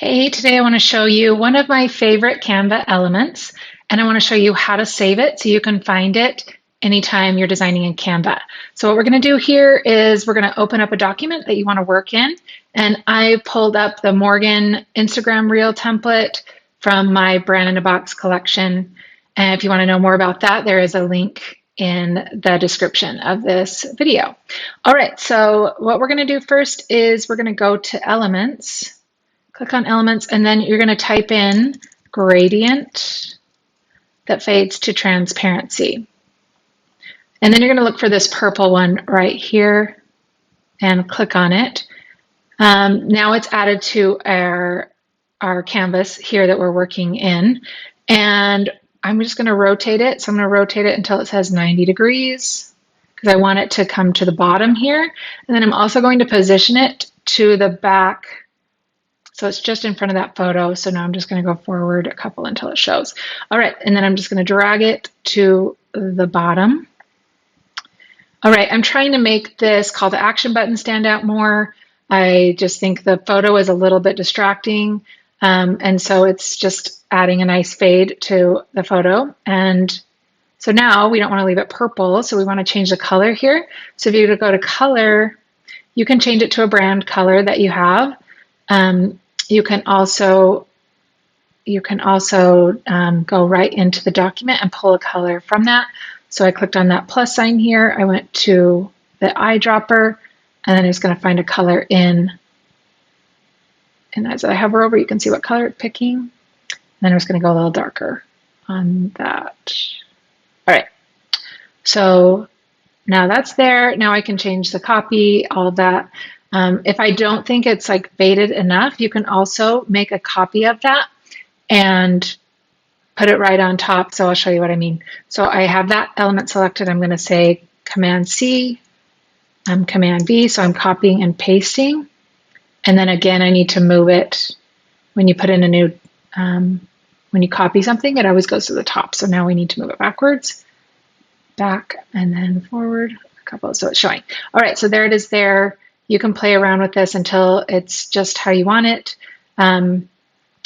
Hey, today I want to show you one of my favorite Canva elements, and I want to show you how to save it so you can find it anytime you're designing in Canva. So what we're going to do here is we're going to open up a document that you want to work in, and I pulled up the Morgan Instagram Reel template from my Brand in a Box collection. And if you want to know more about that, there is a link in the description of this video. All right, so what we're going to do first is we're going to go to Elements. Click on Elements, and then you're going to type in gradient that fades to transparency. And then you're going to look for this purple one right here and click on it. Now it's added to our canvas here that we're working in. And I'm just going to rotate it. So I'm going to rotate it until it says 90 degrees because I want it to come to the bottom here. And then I'm also going to position it to the back. So it's just in front of that photo. So now I'm just going to go forward a couple until it shows. All right, and then I'm just going to drag it to the bottom. All right, I'm trying to make this call to action button stand out more. I just think the photo is a little bit distracting. And so it's just adding a nice fade to the photo. And so now we don't want to leave it purple. So we want to change the color here. So if you go to color, you can change it to a brand color that you have. You can also go right into the document and pull a color from that. So I clicked on that plus sign here. I went to the eyedropper, and then I'm just going to find a color in. And as I hover over, you can see what color it's picking. And then I'm just going to go a little darker on that. All right. So now that's there. Now I can change the copy, all of that. If I don't think it's like faded enough, you can also make a copy of that and put it right on top. So I'll show you what I mean. So I have that element selected. I'm going to say Command C, Command V. So I'm copying and pasting. And then again, I need to move it. When you put in a new, when you copy something, it always goes to the top. So now we need to move it backwards, back, and then forward a couple. So it's showing. All right, so there it is there. You can play around with this until it's just how you want it. All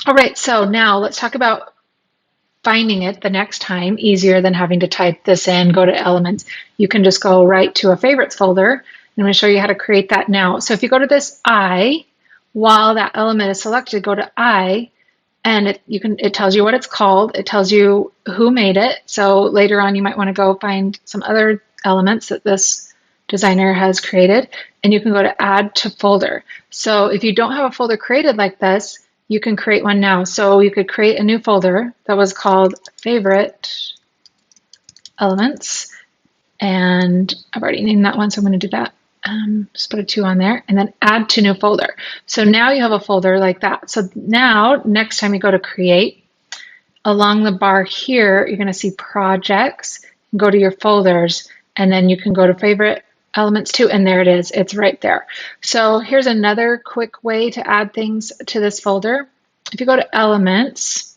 right, so now let's talk about finding it the next time, easier than having to type this in, go to Elements. You can just go right to a Favorites folder. I'm going to show you how to create that now. So if you go to this I, while that element is selected, go to I, and it tells you what it's called. It tells you who made it. So later on, you might want to go find some other elements that this designer has created, and you can go to Add to Folder. So if you don't have a folder created like this, you can create one now. So you could create a new folder that was called Favorite Elements, and I've already named that one, so I'm going to do that. Just put a 2 on there, and then Add to New Folder. So now you have a folder like that. So now, next time you go to Create, along the bar here, you're going to see Projects, and go to your folders, and then you can go to Favorite Elements too, and there it is. It's right there. So here's another quick way to add things to this folder. If you go to Elements,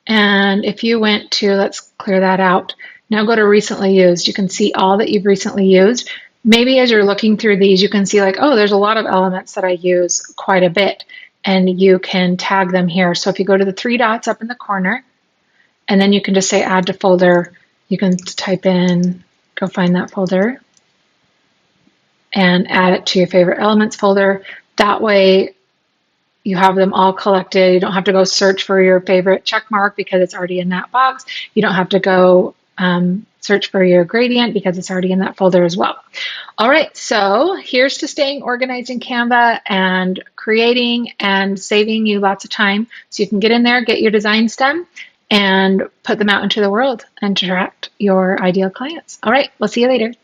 and if you went to, let's clear that out. Now go to Recently Used. You can see all that you've recently used. Maybe as you're looking through these, you can see like, oh, there's a lot of elements that I use quite a bit, and you can tag them here. So if you go to the 3 dots up in the corner, and then you can just say Add to Folder, you can type in, go find that folder, and add it to your Favorite Elements folder. That way you have them all collected. You don't have to go search for your favorite check mark because it's already in that box. You don't have to go search for your gradient because it's already in that folder as well. All right, so here's to staying organized in Canva and creating and saving you lots of time so you can get in there, get your designs done, and put them out into the world and attract your ideal clients. All right, we'll see you later.